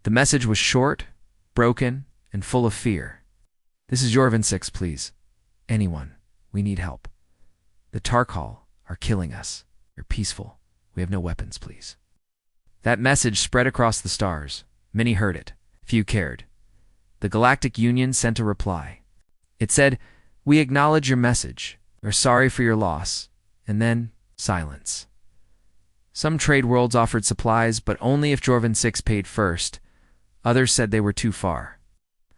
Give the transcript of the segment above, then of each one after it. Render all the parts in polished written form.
The message was short, broken, and full of fear. "This is Jorvin 6, please. Anyone. We need help. The Tarkal are killing us. You're peaceful. We have no weapons, please." That message spread across the stars. Many heard it. Few cared. The Galactic Union sent a reply. It said, "We acknowledge your message. We're sorry for your loss." And then, silence. Some trade worlds offered supplies, but only if Jorvin 6 paid first. Others said they were too far.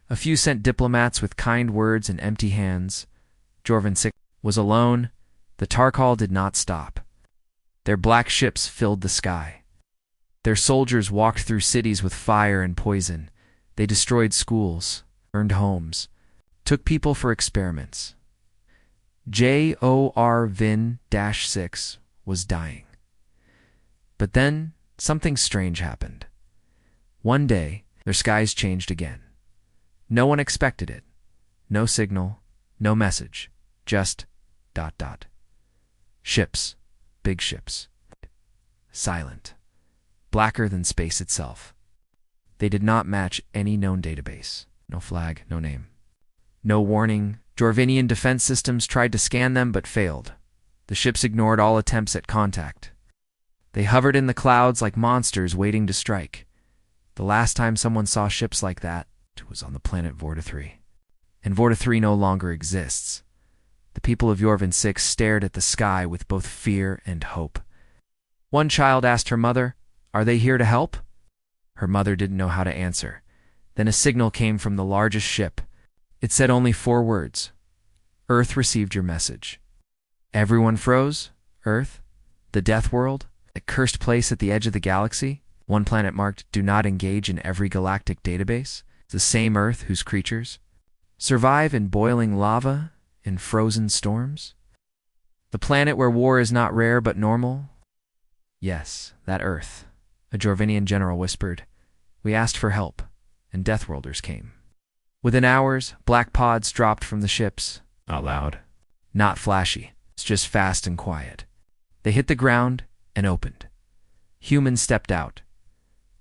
A few sent diplomats with kind words and empty hands. Jorvin 6 was alone. The Tarkal did not stop. Their black ships filled the sky. Their soldiers walked through cities with fire and poison. They destroyed schools, burned homes, took people for experiments. Jorvin-6 was dying. But then something strange happened. One day, their skies changed again. No one expected it. No signal, no message, just ... Ships, big ships. Silent. Blacker than space itself. They did not match any known database. No flag, no name. No warning. Jorvinian defense systems tried to scan them but failed. The ships ignored all attempts at contact. They hovered in the clouds like monsters waiting to strike. The last time someone saw ships like that, it was on the planet Vorta 3. And Vorta 3 no longer exists. The people of Jorvin 6 stared at the sky with both fear and hope. One child asked her mother, "Are they here to help?" Her mother didn't know how to answer. Then a signal came from the largest ship. It said only 4 words. "Earth received your message." Everyone froze. Earth? The death world? A cursed place at the edge of the galaxy? One planet marked "Do not engage" in every galactic database? The same Earth whose creatures survive in boiling lava, in frozen storms? The planet where war is not rare but normal? Yes, that Earth. A Jorvinian general whispered. "We asked for help, and Deathworlders came." Within hours, black pods dropped from the ships. Not loud. Not flashy. It's just fast and quiet. They hit the ground and opened. Humans stepped out.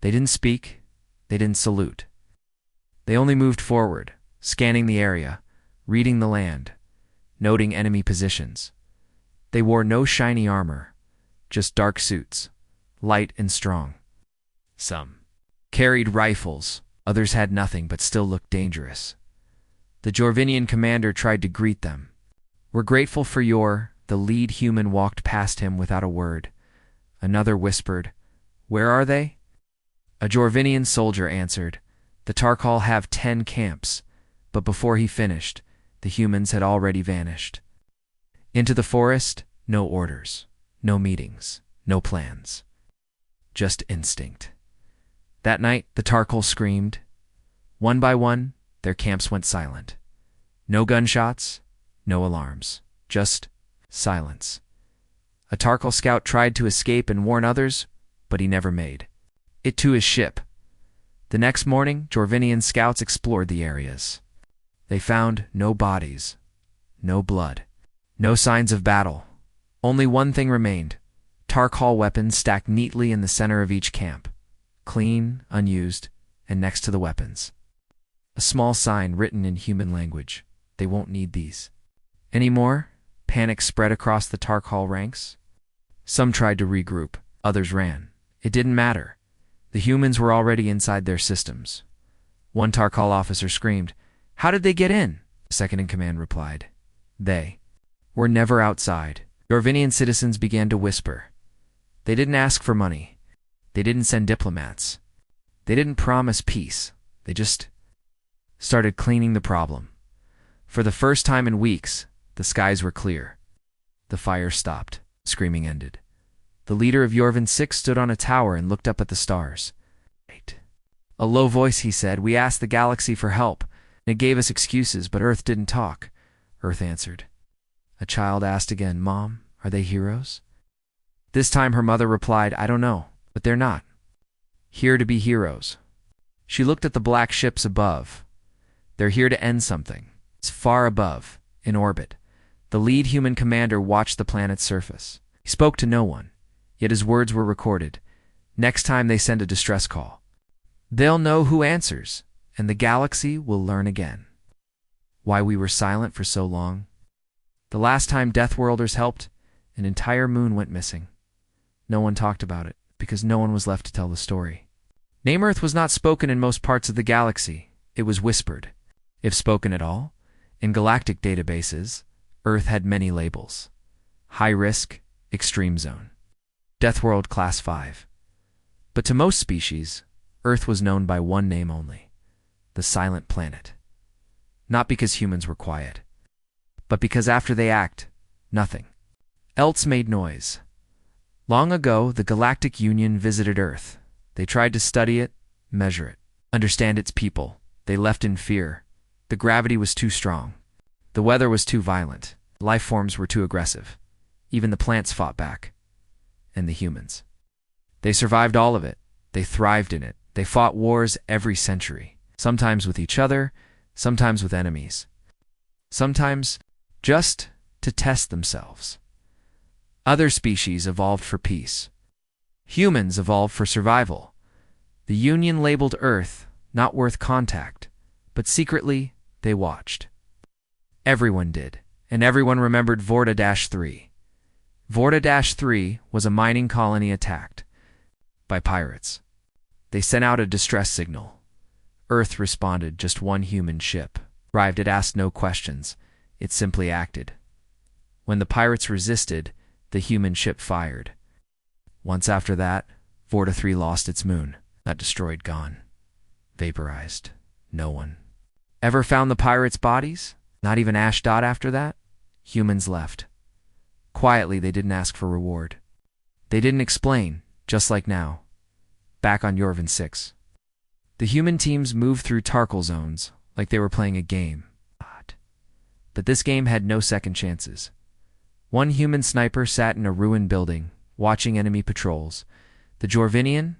They didn't speak. They didn't salute. They only moved forward, scanning the area, reading the land, noting enemy positions. They wore no shiny armor, just dark suits, light and strong. Some carried rifles, others had nothing but still looked dangerous. The Jorvinian commander tried to greet them. "We're grateful for your..." The lead human walked past him without a word. Another whispered, "Where are they?" A Jorvinian soldier answered, "The Tarkal have 10 camps," but before he finished, the humans had already vanished. Into the forest, no orders, no meetings, no plans. Just instinct. That night, the Tarkal screamed. One by one, their camps went silent. No gunshots, no alarms, just silence. A Tarkal scout tried to escape and warn others, but he never made it to his ship. The next morning, Jorvinian scouts explored the areas. They found no bodies, no blood, no signs of battle. Only one thing remained: Tarkal weapons stacked neatly in the center of each camp, clean, unused, and next to the weapons. A small sign written in human language. "They won't need these anymore." Panic spread across the Tarkal ranks. Some tried to regroup, others ran. It didn't matter. The humans were already inside their systems. One Tarkal officer screamed, "How did they get in?" The second-in-command replied, "They were never outside." Jorvinian citizens began to whisper. They didn't ask for money. They didn't send diplomats. They didn't promise peace. They just started cleaning the problem. For the first time in weeks, the skies were clear. The fire stopped. Screaming ended. The leader of Jorvin 6 stood on a tower and looked up at the stars. "Wait." A low voice, he said, "We asked the galaxy for help, and it gave us excuses, but Earth didn't talk." Earth answered. A child asked again, "Mom, are they heroes?" This time her mother replied, "I don't know, but they're not here to be heroes." She looked at the black ships above. They're here to end something. It's far above, in orbit. The lead human commander watched the planet's surface. He spoke to no one, yet his words were recorded. Next time they send a distress call, They'll know who answers, and the galaxy will learn again. Why we were silent for so long? The last time Deathworlders helped, an entire moon went missing. No one talked about it, because no one was left to tell the story. Name Earth was not spoken in most parts of the galaxy. It was whispered, if spoken at all. In galactic databases, Earth had many labels. High risk, extreme zone. Deathworld Class 5. But to most species, Earth was known by one name only: the Silent Planet. Not because humans were quiet, but because after they act, nothing else made noise. Long ago, the Galactic Union visited Earth. They tried to study it, measure it, understand its people. They left in fear. The gravity was too strong. The weather was too violent. Life forms were too aggressive. Even the plants fought back. And the humans. They survived all of it. They thrived in it. They fought wars every century, sometimes with each other, sometimes with enemies, sometimes just to test themselves. Other species evolved for peace. Humans evolved for survival. The Union labeled Earth not worth contact, but secretly they watched. Everyone did, and everyone remembered Vorta-3. Vorta-3 was a mining colony attacked by pirates. They sent out a distress signal. Earth responded. Just one human ship arrived. It asked no questions. It simply acted. When the pirates resisted, the human ship fired. Once after that, Vorta-3 lost its moon. Not destroyed, gone. Vaporized. No one ever found the pirates' bodies? Not even Ashdod after that? Humans left. Quietly, they didn't ask for reward. They didn't explain, just like now. Back on Yorvin 6. The human teams moved through Tarkal zones like they were playing a game. But this game had no second chances. One human sniper sat in a ruined building, watching enemy patrols. The Jorvinian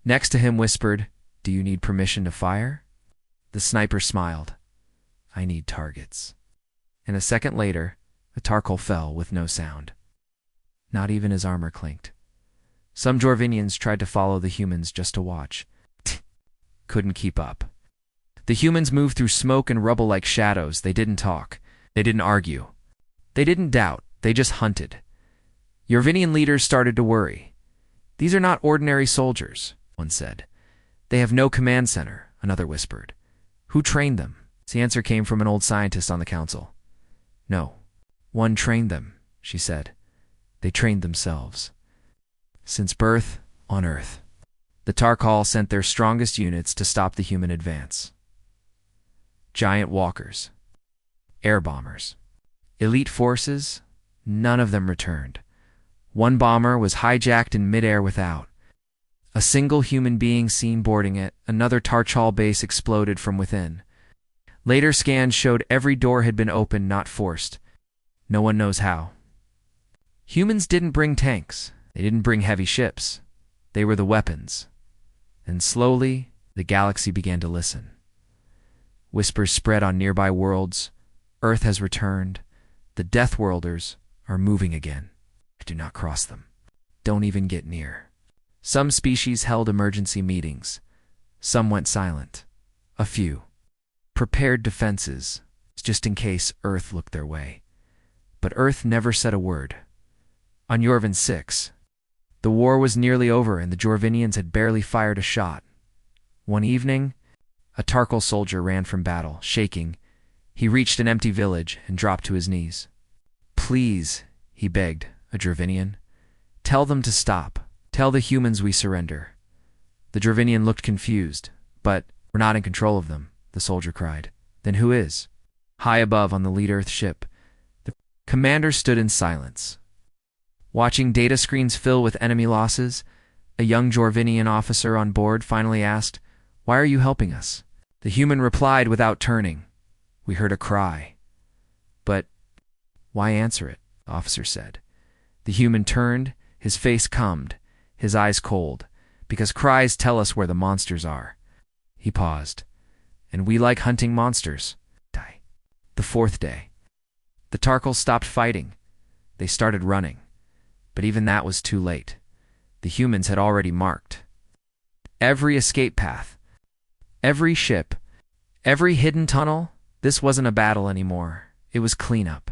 next to him whispered, "Do you need permission to fire?" The sniper smiled. "I need targets." And a second later, the Tarkal fell with no sound. Not even his armor clinked. Some Jorvinians tried to follow the humans just to watch. Couldn't keep up. The humans moved through smoke and rubble like shadows. They didn't talk. They didn't argue. They didn't doubt. They just hunted. Yorvinian leaders started to worry. "These are not ordinary soldiers," one said. "They have no command center," another whispered. "Who trained them?" The answer came from an old scientist on the council. "No one trained them," she said. "They trained themselves." Since birth on Earth, the Tarkal sent their strongest units to stop the human advance. Giant walkers, air bombers, elite forces, none of them returned. One bomber was hijacked in midair without a single human being seen boarding it. Another Tarkal base exploded from within. Later scans showed every door had been opened, not forced. No one knows how. Humans didn't bring tanks. They didn't bring heavy ships. They were the weapons. And slowly, the galaxy began to listen. Whispers spread on nearby worlds. Earth has returned. The Deathworlders are moving again. Do not cross them. Don't even get near. Some species held emergency meetings. Some went silent. A few prepared defenses, just in case Earth looked their way. But Earth never said a word. On Yorvin 6, the war was nearly over and the Jorvinians had barely fired a shot. One evening, a Tarkal soldier ran from battle, shaking. He reached an empty village and dropped to his knees. "Please," he begged, a Jorvinian. "Tell them to stop. Tell the humans we surrender." The Jorvinian looked confused. "But we're not in control of them," the soldier cried. "Then who is?" High above on the lead Earth ship, the commander stood in silence. Watching data screens fill with enemy losses, a young Jorvinian officer on board finally asked, "Why are you helping us?" The human replied without turning, "We heard a cry." "But why answer it?" the officer said. The human turned, his face calmed, his eyes cold. "Because cries tell us where the monsters are." He paused. "And we like hunting monsters." The fourth day, the Tarkals stopped fighting. They started running. But even that was too late. The humans had already marked every escape path. Every ship, every hidden tunnel, this wasn't a battle anymore. It was cleanup.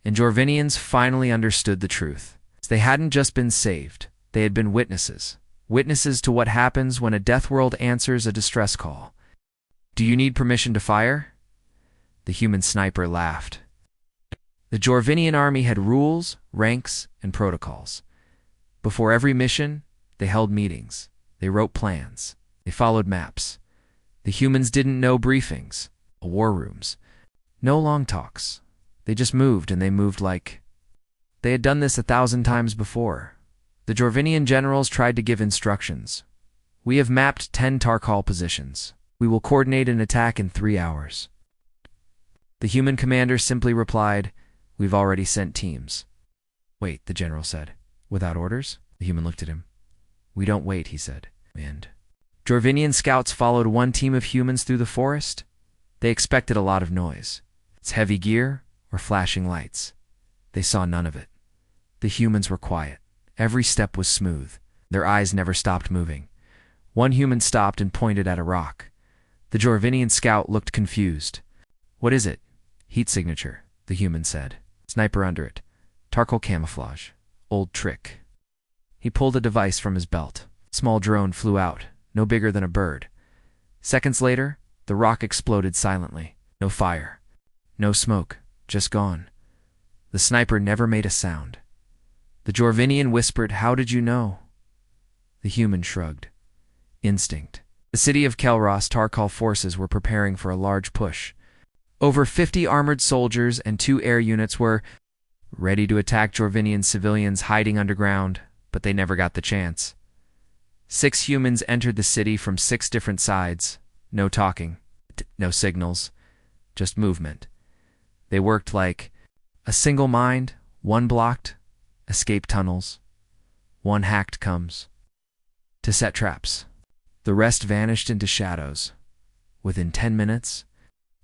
And Jorvinians finally understood the truth. They hadn't just been saved, they had been witnesses. Witnesses to what happens when a death world answers a distress call. Do you need permission to fire? The human sniper laughed. The Jorvinian army had rules, ranks, and protocols. Before every mission, they held meetings. They wrote plans. They followed maps. The humans didn't know briefings, war rooms. No long talks. They just moved, and they moved like they had done this 1,000 times before. The Jorvinian generals tried to give instructions. We have mapped 10 Tarkal positions. We will coordinate an attack in 3 hours. The human commander simply replied, We've already sent teams. Wait, the general said. Without orders? The human looked at him. We don't wait, he said. And Jorvinian scouts followed one team of humans through the forest. They expected a lot of noise. It's heavy gear or flashing lights. They saw none of it. The humans were quiet. Every step was smooth. Their eyes never stopped moving. One human stopped and pointed at a rock. The Jorvinian scout looked confused. What is it? Heat signature, the human said. Sniper under it. Tarkal camouflage. Old trick. He pulled a device from his belt. Small drone flew out, no bigger than a bird. Seconds later, the rock exploded silently. No fire. No smoke. Just gone. The sniper never made a sound. The Jorvinian whispered, How did you know? The human shrugged. Instinct. The city of Kelros Tarkal forces were preparing for a large push. Over 50 armored soldiers and 2 air units were ready to attack Jorvinian civilians hiding underground, but they never got the chance. 6 humans entered the city from 6 different sides. No talking, no signals, just movement. They worked like a single mind, one blocked, escape tunnels, one hacked comes to set traps. The rest vanished into shadows. Within 10 minutes,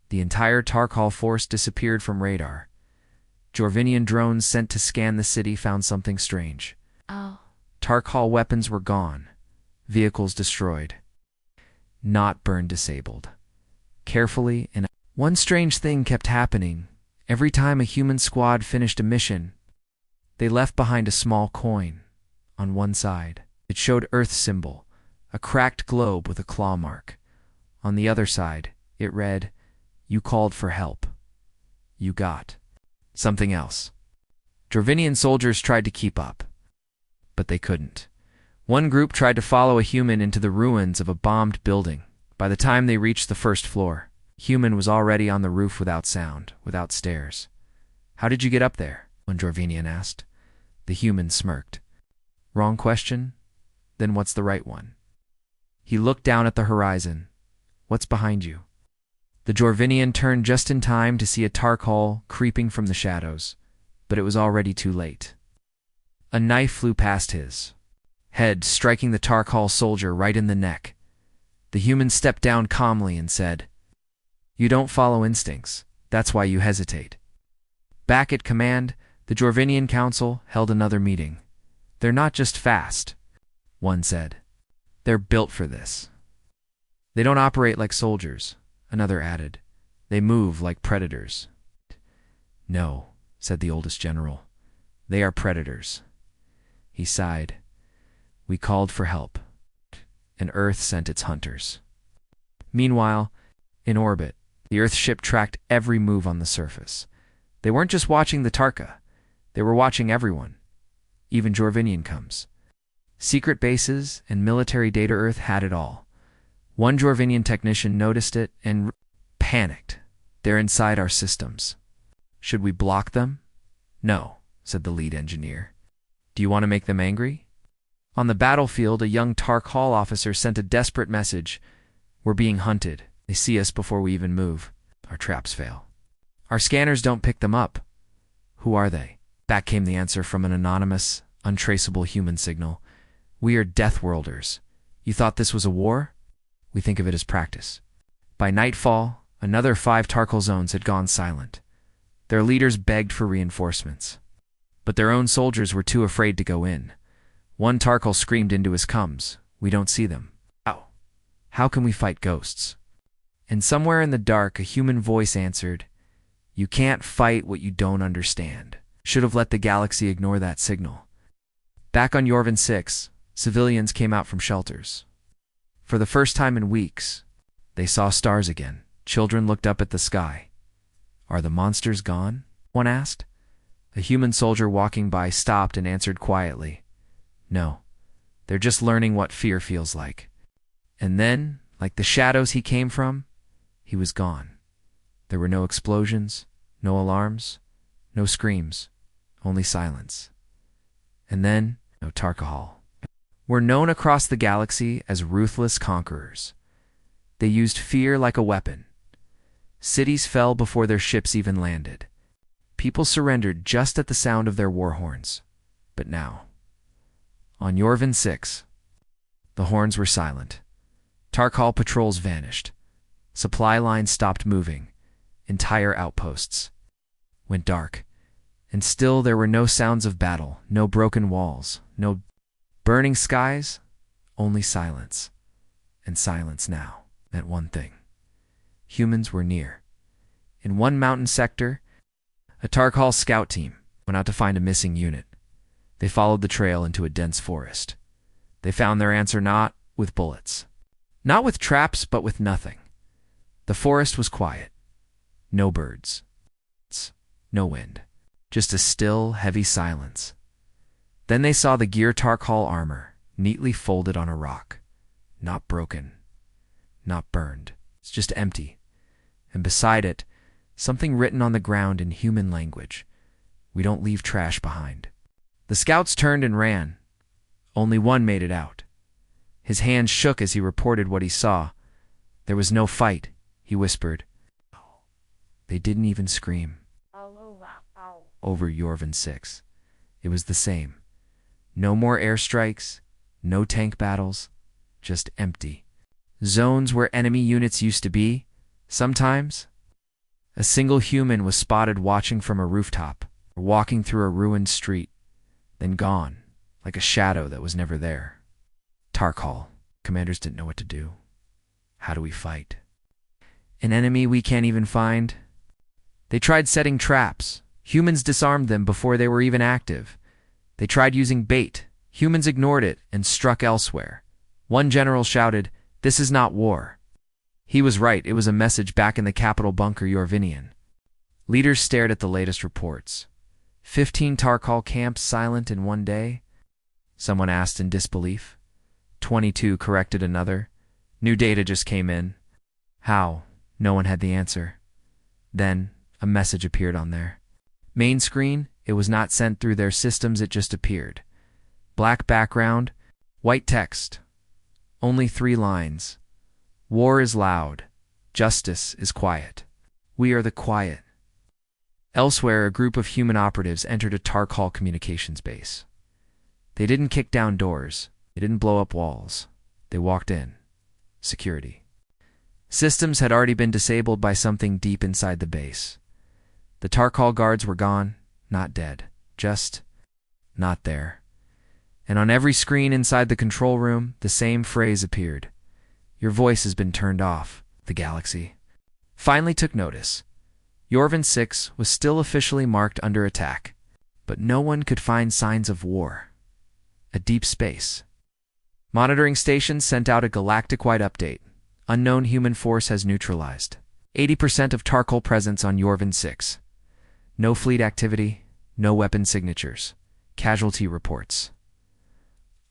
the entire Tarkal force disappeared from radar. Jorvinian drones sent to scan the city found something strange. Tarkal weapons were gone, vehicles destroyed, not burned disabled. Carefully, and one strange thing kept happening. Every time a human squad finished a mission, they left behind a small coin. On one side, it showed Earth's symbol, a cracked globe with a claw mark. On the other side, it read, You called for help. You got something else. Jorvinian soldiers tried to keep up, but they couldn't. One group tried to follow a human into the ruins of a bombed building. By the time they reached the first floor, human was already on the roof without sound, without stairs. How did you get up there? One Jorvinian asked. The human smirked. Wrong question? Then what's the right one? He looked down at the horizon. What's behind you? The Jorvinian turned just in time to see a Tarkal creeping from the shadows, but it was already too late. A knife flew past his head, striking the Tarkal soldier right in the neck. The human stepped down calmly and said, You don't follow instincts. That's why you hesitate. Back at command, the Jorvinian council held another meeting. They're not just fast, one said. They're built for this. They don't operate like soldiers, another added. They move like predators. No, said the oldest general. They are predators. He sighed. We called for help, and Earth sent its hunters. Meanwhile, in orbit, the Earth ship tracked every move on the surface. They weren't just watching the Tarka. They were watching everyone. Even Jorvinian comes. Secret bases and military data Earth had it all. One Jorvinian technician noticed it and panicked. They're inside our systems. Should we block them? No, said the lead engineer. Do you want to make them angry? On the battlefield, a young Tarkal officer sent a desperate message. We're being hunted. They see us before we even move. Our traps fail. Our scanners don't pick them up. Who are they? Back came the answer from an anonymous, untraceable human signal. We are Deathworlders. You thought this was a war? We think of it as practice. By nightfall, another 5 Tarkal zones had gone silent. Their leaders begged for reinforcements. But their own soldiers were too afraid to go in. One Tarkal screamed into his cums. We don't see them. How can we fight ghosts? And somewhere in the dark, a human voice answered, "You can't fight what you don't understand." Should have let the galaxy ignore that signal. Back on Yorvin 6, civilians came out from shelters. For the first time in weeks, they saw stars again. Children looked up at the sky. "Are the monsters gone?" one asked. A human soldier walking by stopped and answered quietly, "No, they're just learning what fear feels like." And then, like the shadows he came from, he was gone. There were no explosions, no alarms, no screams, only silence. And then, no Tarkahal. Were known across the galaxy as ruthless conquerors. They used fear like a weapon. Cities fell before their ships even landed. People surrendered just at the sound of their war horns. But now, on Yorvin 6, the horns were silent. Tarkal patrols vanished. Supply lines stopped moving. Entire outposts went dark. And still there were no sounds of battle, no broken walls, no burning skies, only silence. And silence now meant one thing. Humans were near. In one mountain sector, a Tarkal scout team went out to find a missing unit. They followed the trail into a dense forest. They found their answer not with bullets, not with traps, but with nothing. The forest was quiet. No birds. No wind. Just a still, heavy silence. Then they saw the gear Tarkal armor, neatly folded on a rock. Not broken. Not burned. It's just empty. And beside it, something written on the ground in human language. "We don't leave trash behind." The scouts turned and ran. Only one made it out. His hands shook as he reported what he saw. "There was no fight," he whispered. They didn't even scream. Over Yorvin 6. It was the same. No more airstrikes, no tank battles, just empty. Zones where enemy units used to be, sometimes. A single human was spotted watching from a rooftop, or walking through a ruined street, then gone, like a shadow that was never there. Tarkal. Commanders didn't know what to do. How do we fight? An enemy we can't even find? They tried setting traps. Humans disarmed them before they were even active. They tried using bait. Humans ignored it and struck elsewhere. One general shouted, "This is not war." He was right. It was a message back in the capital bunker Yorvinian. Leaders stared at the latest reports. 15 Tarkal camps silent in one day? Someone asked in disbelief. 22 corrected another. New data just came in. How? No one had the answer. Then a message appeared on there. Main screen, it was not sent through their systems, it just appeared. Black background, white text. Only 3 lines. War is loud. Justice is quiet. We are the quiet. Elsewhere, a group of human operatives entered a Tarkal communications base. They didn't kick down doors. They didn't blow up walls. They walked in. Security. Systems had already been disabled by something deep inside the base. The Tarkal guards were gone, not dead, just not there. And on every screen inside the control room, the same phrase appeared. "Your voice has been turned off." The galaxy finally took notice. Yorvin 6 was still officially marked under attack, but no one could find signs of war. A deep space. Monitoring stations sent out a galactic-wide update. Unknown human force has neutralized. 80% of Tarkal presence on Yorvin 6. No fleet activity, no weapon signatures. Casualty reports.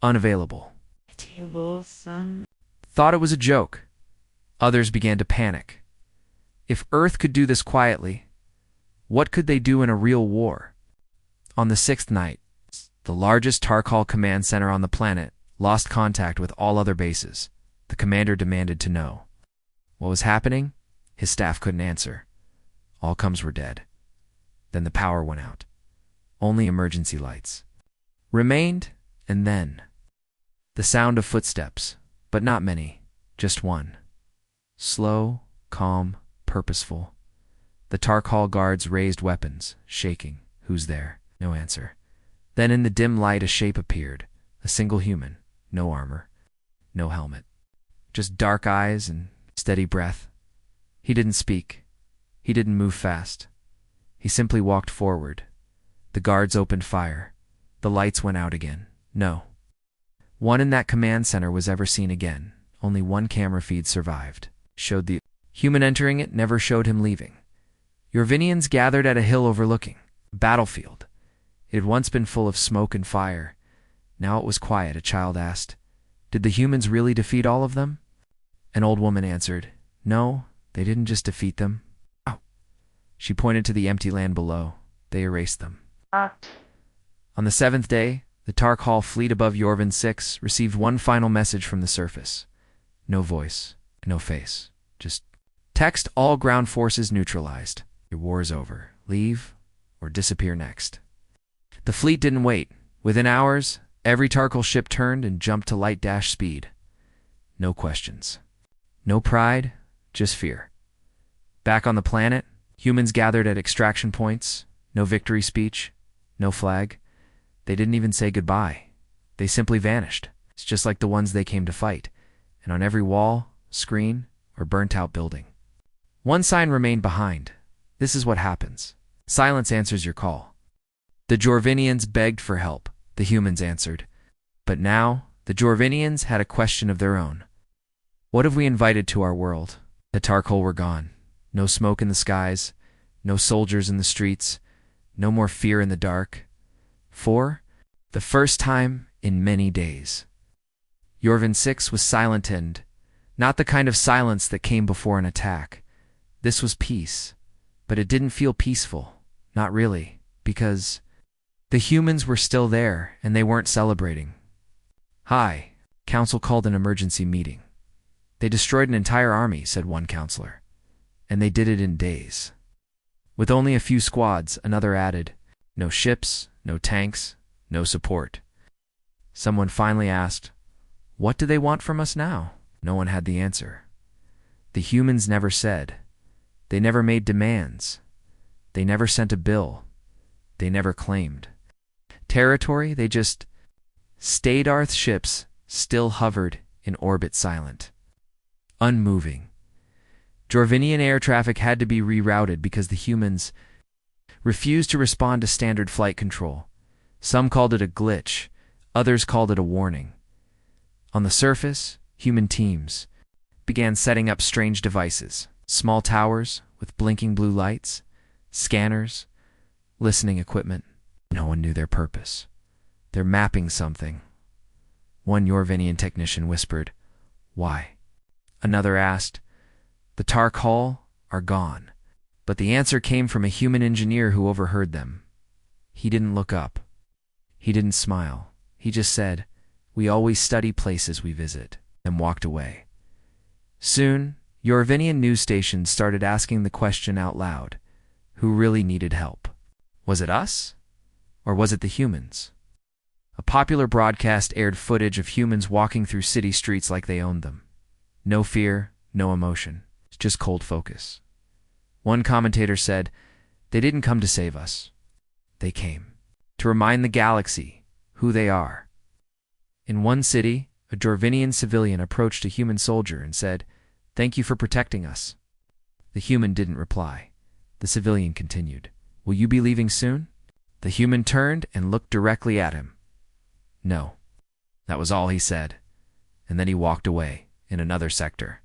Unavailable. Thought it was a joke. Others began to panic. If Earth could do this quietly, what could they do in a real war? On the 6th night, the largest Tarkal command center on the planet lost contact with all other bases. The commander demanded to know. What was happening? His staff couldn't answer. All comms were dead. Then the power went out. Only emergency lights remained, and then the sound of footsteps, but not many, just one. Slow, calm, purposeful. The Tarkal guards raised weapons, shaking. Who's there? No answer. Then in the dim light a shape appeared, a single human, no armor, no helmet. Just dark eyes and steady breath. He didn't speak. He didn't move fast. He simply walked forward. The guards opened fire. The lights went out again. No one in that command center was ever seen again. Only one camera feed survived. Showed the human entering it, never showed him leaving. Yorvinians gathered at a hill overlooking a battlefield. It had once been full of smoke and fire. Now it was quiet. A child asked, "Did the humans really defeat all of them?" An old woman answered, "No, they didn't just defeat them." Ow. She pointed to the empty land below. They erased them. On the seventh day, the Tark Hall fleet above Yorvin 6 received one final message from the surface. No voice, no face, just text: all ground forces neutralized. Your war is over. Leave or disappear next. The fleet didn't wait. Within hours, every Tarkal ship turned and jumped to light dash speed. No questions. No pride, just fear. Back on the planet, humans gathered at extraction points. No victory speech, no flag. They didn't even say goodbye. They simply vanished. It's just like the ones they came to fight. And on every wall, screen, or burnt-out building, one sign remained behind. This is what happens. Silence answers your call. The Jorvinians begged for help. The humans answered. But now, the Jorvinians had a question of their own. What have we invited to our world? The Tarkal were gone. No smoke in the skies. No soldiers in the streets. No more fear in the dark. For the first time in many days, Yorvin 6 was silent, and not the kind of silence that came before an attack. This was peace, but it didn't feel peaceful. Not really, because the humans were still there, and they weren't celebrating. "Hi." Council called an emergency meeting. "They destroyed an entire army," said one counselor. "And they did it in days. With only a few squads," another added. "No ships, no tanks, no support." Someone finally asked, "What do they want from us now?" No one had the answer. The humans never said. They never made demands. They never sent a bill. They never claimed territory. They just stayed. Earth ships still hovered in orbit, silent, unmoving. Jorvinian air traffic had to be rerouted because the humans refused to respond to standard flight control. Some called it a glitch. Others called it a warning. On the surface, human teams began setting up strange devices. Small towers with blinking blue lights, scanners, listening equipment. No one knew their purpose. "They're mapping something." One Yorvinian technician whispered, "Why?" Another asked, "The Tark Hall are gone." But the answer came from a human engineer who overheard them. He didn't look up. He didn't smile. He just said, "We always study places we visit," and walked away. Soon, Yorvinian news stations started asking the question out loud: who really needed help? Was it us? Or was it the humans? A popular broadcast aired footage of humans walking through city streets like they owned them. No fear, no emotion, just cold focus. One commentator said, "They didn't come to save us. They came to remind the galaxy who they are." In one city, a Jorvinian civilian approached a human soldier and said, "Thank you for protecting us." The human didn't reply. The civilian continued, "Will you be leaving soon?" The human turned and looked directly at him. "No." That was all he said. And then he walked away in another sector.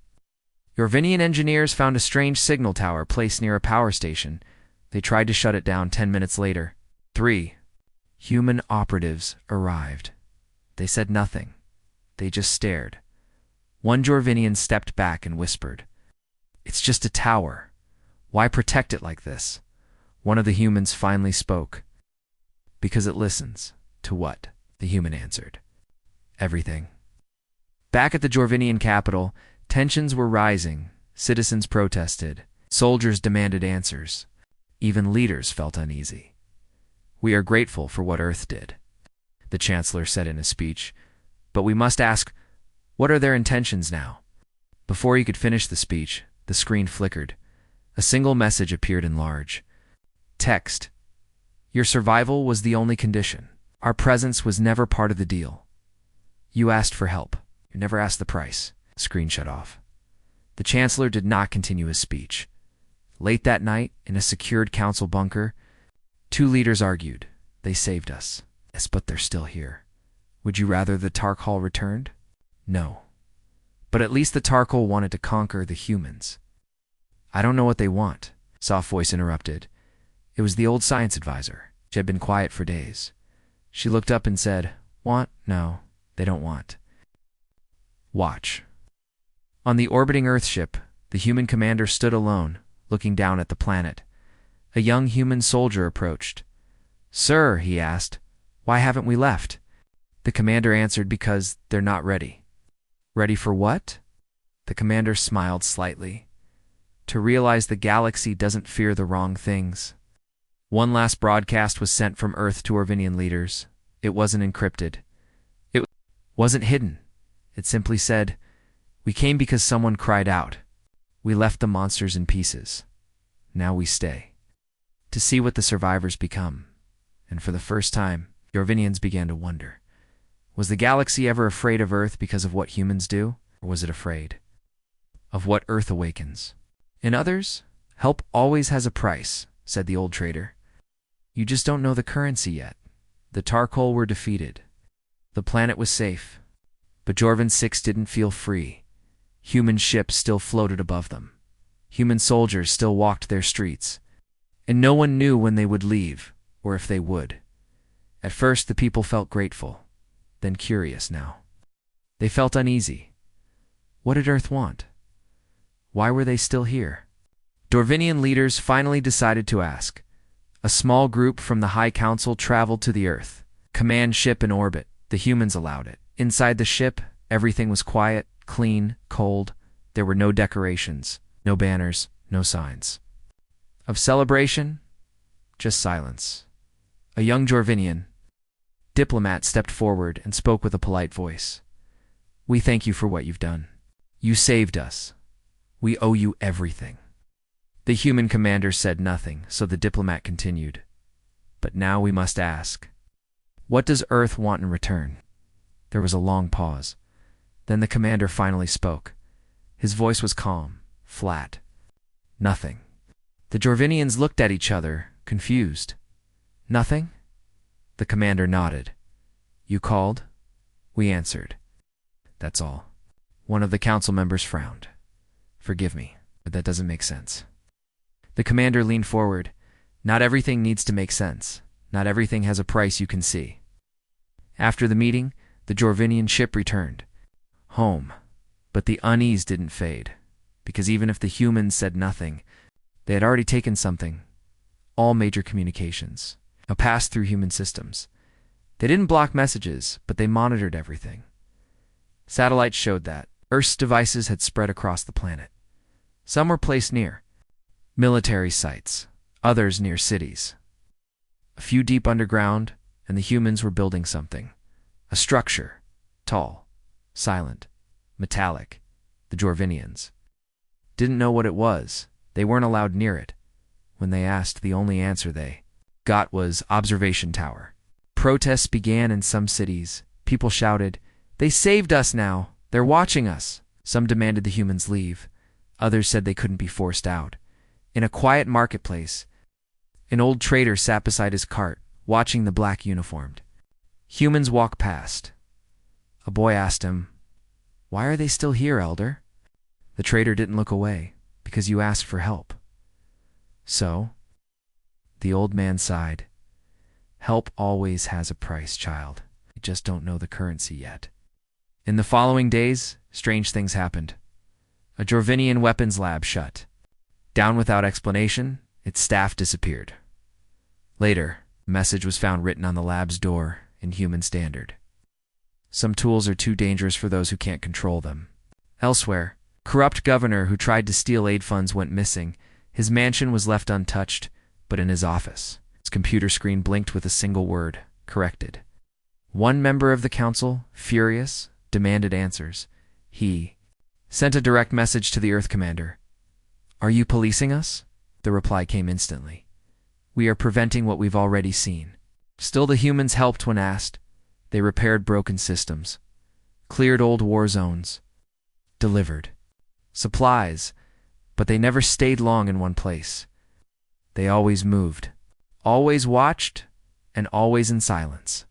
Yorvinian engineers found a strange signal tower placed near a power station. They tried to shut it down. 10 minutes later, 3 human operatives arrived. They said nothing. They just stared. One Jorvinian stepped back and whispered, "It's just a tower. Why protect it like this?" One of the humans finally spoke. "Because it listens." "To what?" the human answered. "Everything." Back at the Jorvinian capital, tensions were rising. Citizens protested. Soldiers demanded answers. Even leaders felt uneasy. "We are grateful for what Earth did," the chancellor said in a speech, "but we must ask, what are their intentions now?" Before he could finish the speech, the screen flickered. A single message appeared in large text. "Your survival was the only condition. Our presence was never part of the deal. You asked for help. You never asked the price." Screen shut off. The Chancellor did not continue his speech. Late that night, in a secured council bunker, two leaders argued. They saved us. Yes, but they're still here. Would you rather the Tarkal returned? No. But at least the Tarkal wanted to conquer the humans. I don't know what they want, soft voice interrupted. It was the old science advisor. She had been quiet for days. She looked up and said, Want? No, they don't want. Watch. On the orbiting Earth ship, the human commander stood alone, looking down at the planet. A young human soldier approached. Sir, he asked, why haven't we left? The commander answered, because they're not ready. Ready for what? The commander smiled slightly. To realize the galaxy doesn't fear the wrong things. One last broadcast was sent from Earth to Orvinian leaders. It wasn't encrypted. It wasn't hidden. It simply said, we came because someone cried out. We left the monsters in pieces. Now we stay. To see what the survivors become. And for the first time, the Orvinians began to wonder. Was the galaxy ever afraid of Earth because of what humans do? Or was it afraid of what Earth awakens? In others, help always has a price, said the old trader. You just don't know the currency yet. The Tarkal were defeated. The planet was safe. But Jorvan 6 didn't feel free. Human ships still floated above them. Human soldiers still walked their streets. And no one knew when they would leave, or if they would. At first the people felt grateful, then curious now. They felt uneasy. What did Earth want? Why were they still here? Dorvinian leaders finally decided to ask. A small group from the High Council traveled to the Earth. Command ship in orbit. The humans allowed it. Inside the ship, everything was quiet, clean, cold. There were no decorations, no banners, no signs. Of celebration, just silence. A young Jorvinian diplomat stepped forward and spoke with a polite voice. We thank you for what you've done. You saved us. We owe you everything. The human commander said nothing, so the diplomat continued. But now we must ask, what does Earth want in return? There was a long pause. Then the commander finally spoke. His voice was calm, flat. Nothing. The Jorvinians looked at each other, confused. Nothing? The commander nodded. You called? We answered. That's all. One of the council members frowned. Forgive me, but that doesn't make sense. The commander leaned forward. Not everything needs to make sense. Not everything has a price you can see. After the meeting, the Jorvinian ship returned. Home. But the unease didn't fade, because even if the humans said nothing, they had already taken something. All major communications. Passed through human systems. They didn't block messages, but they monitored everything. Satellites showed that Earth's devices had spread across the planet. Some were placed near military sites, others near cities. A few deep underground, and the humans were building something. A structure, tall, silent, metallic. The Jorvinians didn't know what it was. They weren't allowed near it. When they asked, the only answer they got was observation tower. Protests began in some cities. People shouted, they saved us now. They're watching us. Some demanded the humans leave. Others said they couldn't be forced out. In a quiet marketplace, an old trader sat beside his cart, watching the black uniformed humans walk past. A boy asked him, why are they still here, elder? The trader didn't look away, because you asked for help. So? The old man sighed. Help always has a price, child. You just don't know the currency yet. In the following days, strange things happened. A Jorvinian weapons lab shut. Down without explanation, its staff disappeared. Later, a message was found written on the lab's door in human standard. Some tools are too dangerous for those who can't control them. Elsewhere, corrupt governor who tried to steal aid funds went missing. His mansion was left untouched, but in his office, his computer screen blinked with a single word, corrected. One member of the council, furious, demanded answers. He sent a direct message to the Earth commander. Are you policing us? The reply came instantly. We are preventing what we've already seen. Still, the humans helped when asked. They repaired broken systems, cleared old war zones, delivered. supplies, but they never stayed long in one place. They always moved, always watched, and always in silence.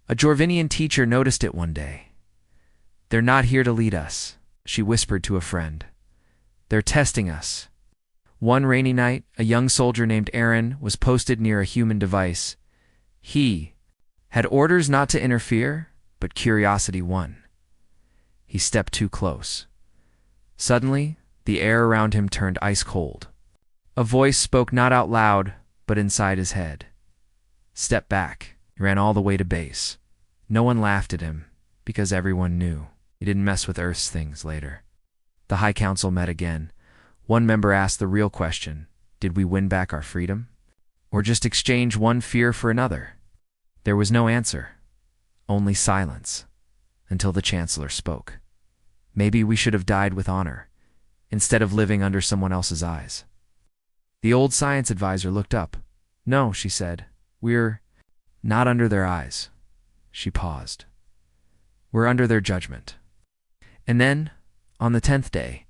A Jorvinian teacher noticed it one day. "They're not here to lead us," she whispered to a friend. "They're testing us." One rainy night, a young soldier named Aaron was posted near a human device. He had orders not to interfere, but curiosity won. He stepped too close. Suddenly, the air around him turned ice cold. A voice spoke not out loud, but inside his head. "Step back." He ran all the way to base. No one laughed at him, because everyone knew he didn't mess with Earth's things later. The High Council met again. One member asked the real question: did we win back our freedom? Or just exchange one fear for another? There was no answer, only silence, until the Chancellor spoke. Maybe we should have died with honor, instead of living under someone else's eyes. The old science advisor looked up. "No," she said, "we're not under their eyes." She paused. "We're under their judgment." And then, on the 10th day,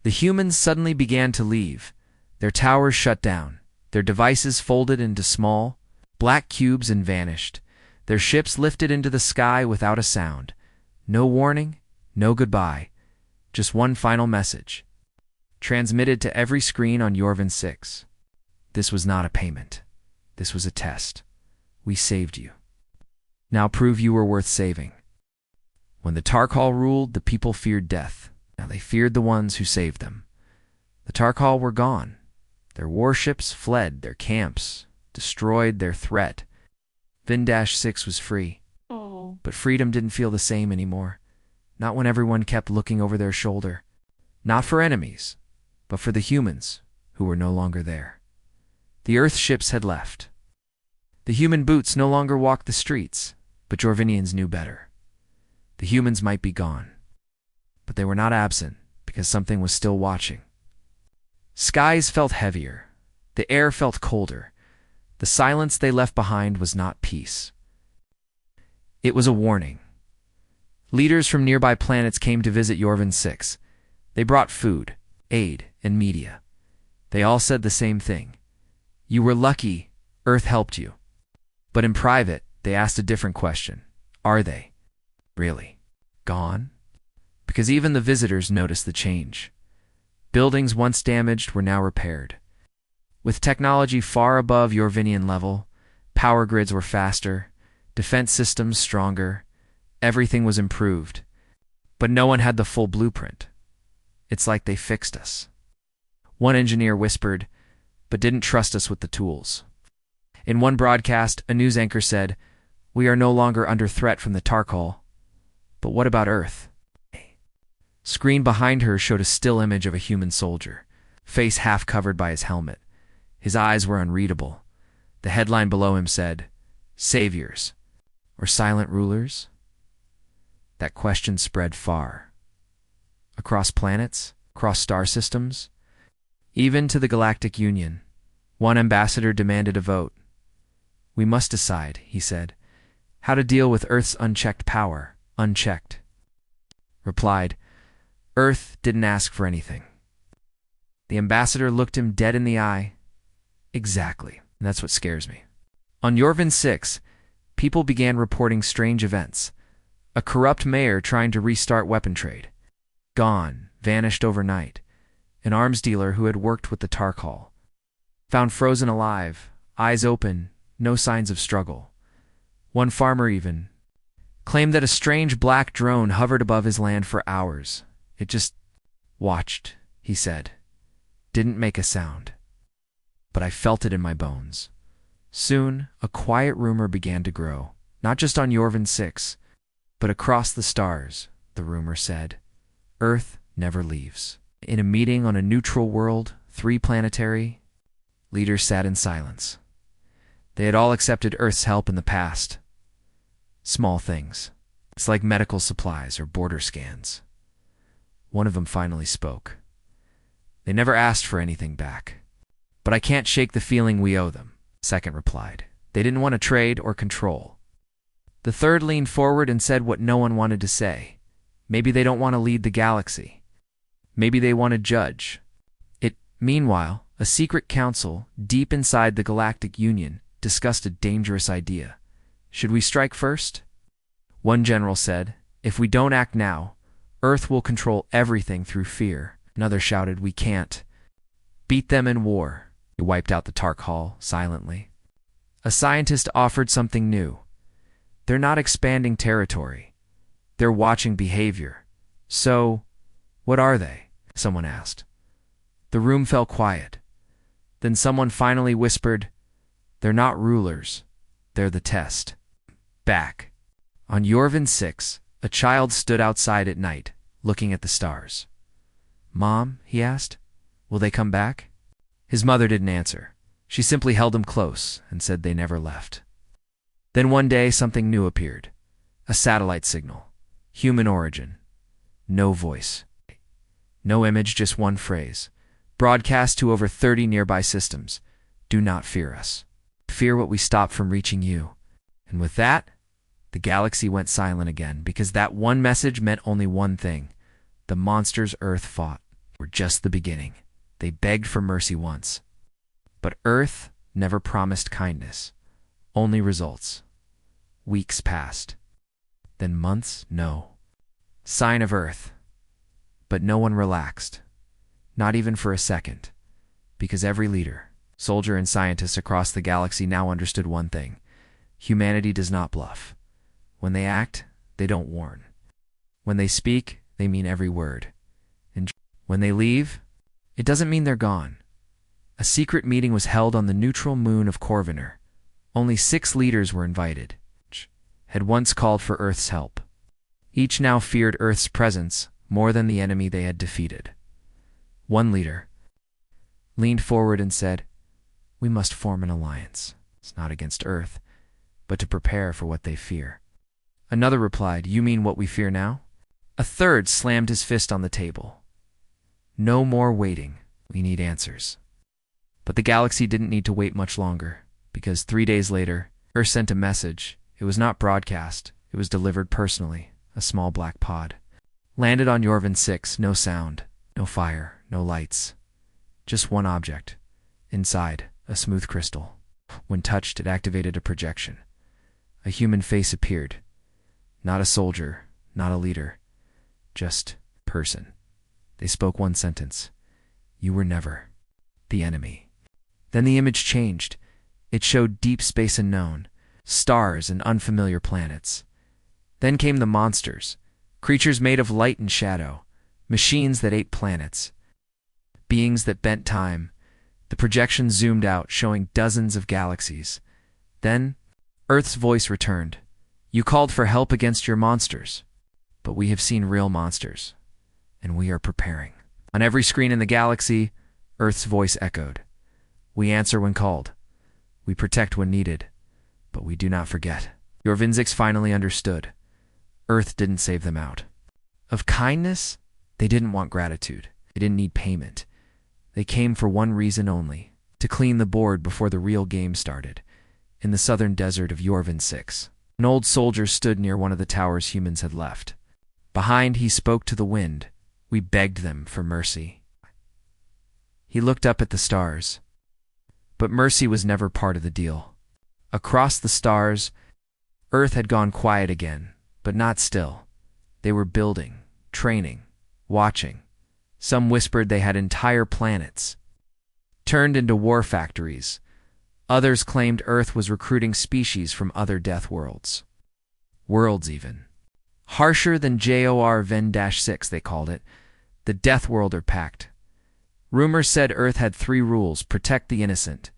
the humans suddenly began to leave. Their towers shut down, their devices folded into small, black cubes and vanished. Their ships lifted into the sky without a sound. No warning, no goodbye, just one final message, transmitted to every screen on Yorvin 6. This was not a payment. This was a test. We saved you. Now prove you were worth saving. When the Tarkal ruled, the people feared death. Now they feared the ones who saved them. The Tarkal were gone. Their warships fled, their camps destroyed, their threat. Vin-6 was free. Oh. But freedom didn't feel the same anymore. Not when everyone kept looking over their shoulder. Not for enemies, but for the humans who were no longer there. The Earth ships had left. The human boots no longer walked the streets, but Jorvinians knew better. The humans might be gone, but they were not absent because something was still watching. Skies felt heavier. The air felt colder. The silence they left behind was not peace. It was a warning. Leaders from nearby planets came to visit Yorvin 6. They brought food, aid, and media. They all said the same thing. You were lucky, Earth helped you. But in private, they asked a different question. Are they really gone? Because even the visitors noticed the change. Buildings once damaged were now repaired. With technology far above Yorvinian level, power grids were faster, defense systems stronger, everything was improved. But no one had the full blueprint. It's like they fixed us. One engineer whispered, but didn't trust us with the tools. In one broadcast, a news anchor said, "We are no longer under threat from the Tarkal. But what about Earth?" Screen behind her showed a still image of a human soldier, face half covered by his helmet. His eyes were unreadable. The headline below him said, "Saviors, or silent rulers?" That question spread far. Across planets, across star systems, even to the Galactic Union. One ambassador demanded a vote. "We must decide," he said, "how to deal with Earth's unchecked power." Unchecked. Replied, "Earth didn't ask for anything." The ambassador looked him dead in the eye. Exactly. And that's what scares me. On Yorvin 6, people began reporting strange events. A corrupt mayor trying to restart weapon trade. Gone, vanished overnight. An arms dealer who had worked with the Tarkal. Found frozen alive, eyes open, no signs of struggle. One farmer even claimed that a strange black drone hovered above his land for hours. It just watched, he said. Didn't make a sound. But I felt it in my bones. Soon, a quiet rumor began to grow, not just on Yorvin 6, but across the stars, the rumor said. Earth never leaves. In a meeting on a neutral world, 3 planetary, leaders sat in silence. They had all accepted Earth's help in the past. Small things. It's like medical supplies or border scans. One of them finally spoke. They never asked for anything back. But I can't shake the feeling we owe them, second replied. They didn't want to trade or control. The third leaned forward and said what no one wanted to say. Maybe they don't want to lead the galaxy. Maybe they want to judge. Meanwhile, a secret council, deep inside the Galactic Union, discussed a dangerous idea. Should we strike first? One general said, if we don't act now, Earth will control everything through fear. Another shouted, we can't. Beat them in war. He wiped out the Tark Hall silently. A scientist offered something new. They're not expanding territory. They're watching behavior. So, what are they? Someone asked. The room fell quiet. Then someone finally whispered, they're not rulers. They're the test. Back. On Yorvin 6, a child stood outside at night, looking at the stars. Mom, he asked, will they come back? His mother didn't answer. She simply held him close and said they never left. Then one day something new appeared. A satellite signal. Human origin. No voice. No image, just one phrase. Broadcast to over 30 nearby systems. Do not fear us. Fear what we stop from reaching you. And with that, the galaxy went silent again, because that one message meant only one thing. The monsters Earth fought were just the beginning. They begged for mercy once. But Earth never promised kindness. Only results. Weeks passed. Then months, no. Sign of Earth. But no one relaxed. Not even for a second. Because every leader, soldier and scientist across the galaxy now understood one thing. Humanity does not bluff. When they act, they don't warn. When they speak, they mean every word. And when they leave, it doesn't mean they're gone. A secret meeting was held on the neutral moon of Corvinor. Only 6 leaders were invited. Had once called for Earth's help. Each now feared Earth's presence more than the enemy they had defeated. One leader leaned forward and said, we must form an alliance. It's not against Earth, but to prepare for what they fear. Another replied, you mean what we fear now? A third slammed his fist on the table. No more waiting. We need answers. But the galaxy didn't need to wait much longer, because 3 days later, Earth sent a message. It was not broadcast. It was delivered personally, a small black pod. Landed on Yorvin 6, no sound, no fire, no lights. Just one object. Inside, a smooth crystal. When touched, it activated a projection. A human face appeared. Not a soldier, not a leader. Just person. They spoke one sentence. You were never the enemy. Then the image changed. It showed deep space unknown, stars and unfamiliar planets. Then came the monsters, creatures made of light and shadow, machines that ate planets, beings that bent time. The projection zoomed out, showing dozens of galaxies. Then, Earth's voice returned. You called for help against your monsters, but we have seen real monsters, and we are preparing. On every screen in the galaxy, Earth's voice echoed. We answer when called. We protect when needed, but we do not forget. Your Vinzix finally understood. Earth didn't save them out. Of kindness, they didn't want gratitude. They didn't need payment. They came for one reason only, to clean the board before the real game started, in the southern desert of Yorvin 6. An old soldier stood near one of the towers humans had left. Behind, he spoke to the wind. We begged them for mercy. He looked up at the stars. But mercy was never part of the deal. Across the stars, Earth had gone quiet again, but not still. They were building, training, watching. Some whispered they had entire planets, turned into war factories. Others claimed Earth was recruiting species from other death worlds. Worlds even. Harsher than JOR Ven-6, they called it. The Death Worlder Pact. Rumors said Earth had 3 rules: protect the innocent,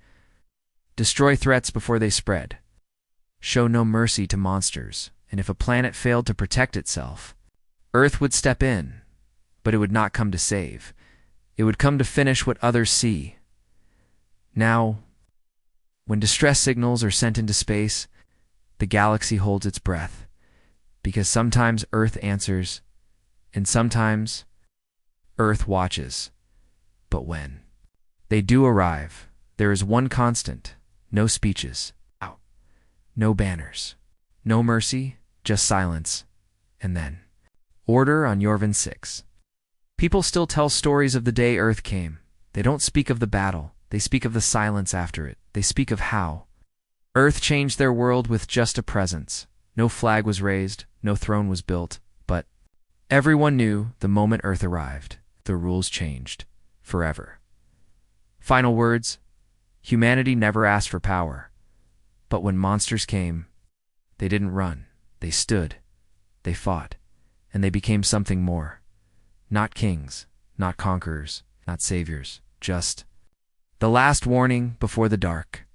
destroy threats before they spread, show no mercy to monsters, and if a planet failed to protect itself, Earth would step in, but it would not come to save. It would come to finish what others see. Now, when distress signals are sent into space, the galaxy holds its breath, because sometimes Earth answers, and sometimes Earth watches. But when they do arrive, there is one constant: no speeches, no banners, no mercy, just silence, and then order on Yorvin 6. People still tell stories of the day Earth came. They don't speak of the battle. They speak of the silence after it. They speak of how Earth changed their world with just a presence. No flag was raised, no throne was built, but everyone knew the moment Earth arrived, the rules changed. Forever. Final words: humanity never asked for power. But when monsters came, they didn't run. They stood. They fought. And they became something more. Not kings, not conquerors, not saviors, just the last warning before the dark.